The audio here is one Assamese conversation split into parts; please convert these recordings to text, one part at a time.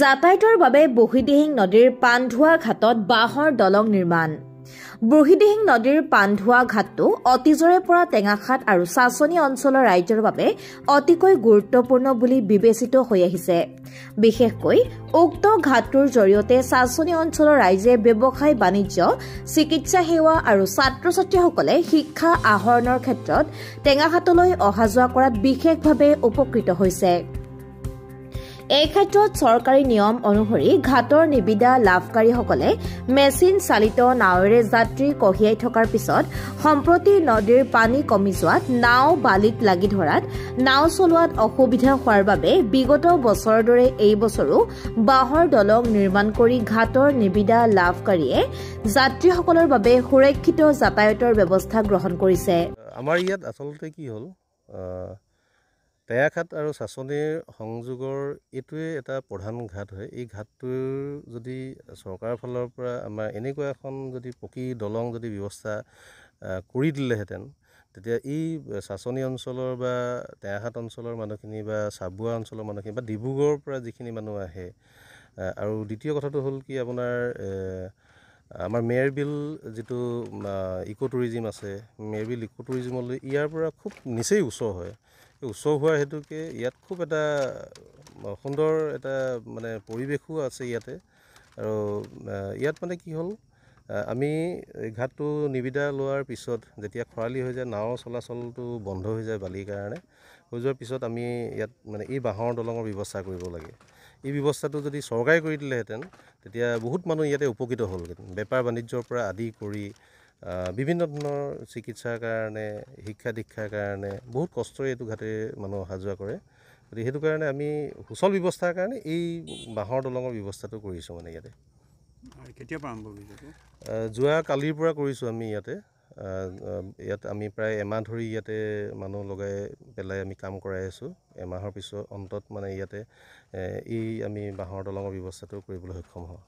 যাতায়াতৰ বাবে বুঢ়ীদিহিং নদীৰ পানধোৱা ঘাটত বাঁহৰ দলং নিৰ্মাণ। বুঢ়ীদিহিং নদীৰ পানধোৱা ঘাটটো অতীজৰে পৰা টেঙাখাত আৰু চাচনি অঞ্চলৰ ৰাইজৰ বাবে অতিকৈ গুৰুত্বপূৰ্ণ বুলি বিবেচিত হৈ আহিছে। বিশেষকৈ উক্ত ঘাটটোৰ জৰিয়তে চাচনি অঞ্চলৰ ৰাইজে ব্যৱসায় বাণিজ্য, চিকিৎসা সেৱা আৰু ছাত্ৰ ছাত্ৰীসকলে শিক্ষা আহৰণৰ ক্ষেত্ৰত টেঙাখাতলৈ অহা যোৱা কৰাত বিশেষভাৱে উপকৃত হৈছে। এই ক্ষেত্ৰত চৰকাৰী নিয়ম অনুসৰি ঘাটৰ নিবিদা লাভকাৰীসকলে মেচিন চালিত নাৱেৰে যাত্ৰী কঢ়িয়াই থকাৰ পিছত সম্প্ৰতি নদীৰ পানী কমি যোৱাত নাও বালিত লাগি ধৰাত নাও চলোৱাত অসুবিধা হোৱাৰ বাবে বিগত বছৰৰ দৰে এই বছৰো বাঁহৰ দলং নিৰ্মাণ কৰি ঘাটৰ নিবিদা লাভকাৰীয়ে যাত্ৰীসকলৰ বাবে সুৰক্ষিত যাতায়াতৰ ব্যৱস্থা গ্ৰহণ কৰিছে। আমাৰ ইয়াত আচলতে কি হ'ল, টেঙাখাত আৰু চাচনিৰ সংযোগৰ এইটোৱে এটা প্ৰধান ঘাট হয়। এই ঘাটটোৰ যদি চৰকাৰৰ ফালৰ পৰা আমাৰ এনেকুৱা এখন যদি পকী দলং যদি ব্যৱস্থা কৰি দিলেহেঁতেন, তেতিয়া এই চাচনি অঞ্চলৰ বা টেঙাখাত অঞ্চলৰ মানুহখিনি বা চাবুৱা অঞ্চলৰ মানুহখিনি বা ডিব্ৰুগড়ৰ পৰা যিখিনি মানুহ আহে, আৰু দ্বিতীয় কথাটো হ'ল কি আপোনাৰ আমাৰ মেৰবিল যিটো ইক' টুৰিজিম আছে, মেৰবিল ইক' টুৰিজিমলৈ ইয়াৰ পৰা খুব নিচেই ওচৰ হয়। ওচৰ হোৱাৰ হেতুকে ইয়াত খুব এটা সুন্দৰ এটা মানে পৰিৱেশো আছে ইয়াতে। আৰু ইয়াত মানে কি হ'ল, আমি ঘাটটো নিবিদা লোৱাৰ পিছত যেতিয়া খৰালি হৈ যায়, নাৱৰ চলাচলটো বন্ধ হৈ যায় বালিৰ কাৰণে, হৈ যোৱাৰ পিছত আমি ইয়াত মানে এই বাঁহৰ দলঙৰ ব্যৱস্থা কৰিব লাগে। এই ব্যৱস্থাটো যদি চৰকাৰে কৰি দিলেহেঁতেন, তেতিয়া বহুত মানুহ ইয়াতে উপকৃত হ'লহেঁতেন। বেপাৰ বাণিজ্যৰ পৰা আদি কৰি বিভিন্ন ধৰণৰ চিকিৎসাৰ কাৰণে, শিক্ষা দীক্ষাৰ কাৰণে বহুত কষ্টৰে এইটো ঘাটে মানুহ অহা যোৱা কৰে। গতিকে সেইটো কাৰণে আমি সুচল ব্যৱস্থাৰ কাৰণে এই বাঁহৰ দলঙৰ ব্যৱস্থাটো কৰিছোঁ মানে ইয়াতে। কেতিয়াৰ পৰা আৰম্ভ কৰিছে? যোৱা কালিৰ পৰা কৰিছোঁ আমি ইয়াতে। ইয়াত আমি প্ৰায় এমাহ ধৰি ইয়াতে মানুহ লগাই পেলাই আমি কাম কৰাই আছোঁ। এমাহৰ পিছত অন্তত মানে ইয়াতে এই আমি বাঁহৰ দলঙৰ ব্যৱস্থাটো কৰিবলৈ সক্ষম হওঁ।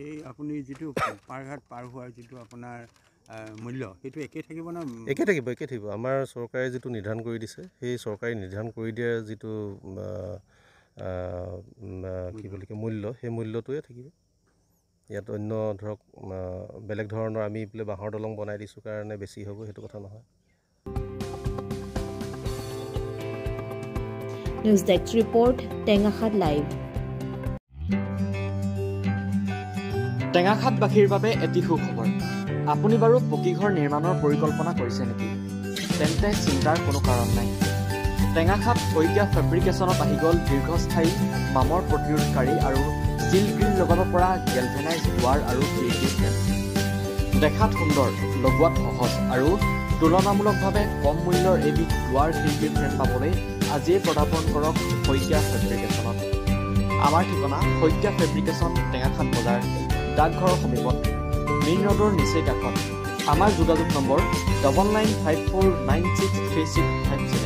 এই আপুনি যিটো পাৰঘাট পাৰ হোৱাৰ যিটো আপোনাৰ মূল্য, সেইটো একেই থাকিব না? একে থাকিব। আমাৰ চৰকাৰে যিটো নিৰ্ধাৰণ কৰি দিছে, সেই চৰকাৰে নিৰ্ধাৰণ কৰি দিয়াৰ যিটো কি বুলি কয় মূল্য, সেই মূল্যটোৱে থাকিব। ইয়াত অন্য ধৰক বেলেগ ধৰণৰ আমি বোলে বাঁহৰ দলং বনাই দিছোঁ কাৰণে বেছি হ'ব, সেইটো কথা নহয়। News desk report, Tengakhat live. টেঙাখাতবাসীৰ বাবে এটি সুখবৰ। আপুনি বাৰু পকীঘৰ নিৰ্মাণৰ পৰিকল্পনা কৰিছে নেকি? তেন্তে চিন্তাৰ কোনো কাৰণ নাই। টেঙাখাত শইকীয়া ফেব্ৰিকেশ্যনত আহি গ'ল দীৰ্ঘস্থায়ী মামৰ প্ৰতিৰোধকাৰী আৰু ষ্টীল গ্ৰিল লগাব পৰা গেলভেনাইজ ৱাৰ আৰু খিৰিকী ফ্ৰেম। দেখাত সুন্দৰ, লগোৱাত সহজ আৰু তুলনামূলকভাৱে কম মূল্যৰ এবিধ ৱাৰ খিৰিকী ফ্ৰেম পাবলৈ আজিয়ে পদাৰ্পণ কৰক শইকীয়া ফেব্ৰিকেশ্যনত। আমাৰ ঠিকনা শইকীয়া ফেব্ৰিকেশ্যন, টেঙাখাত বজাৰ, ডাকঘৰৰ সমীপত, মেইন ৰোডৰ নিচেই কাষত। আমাৰ যোগাযোগ নম্বৰ 9954963657।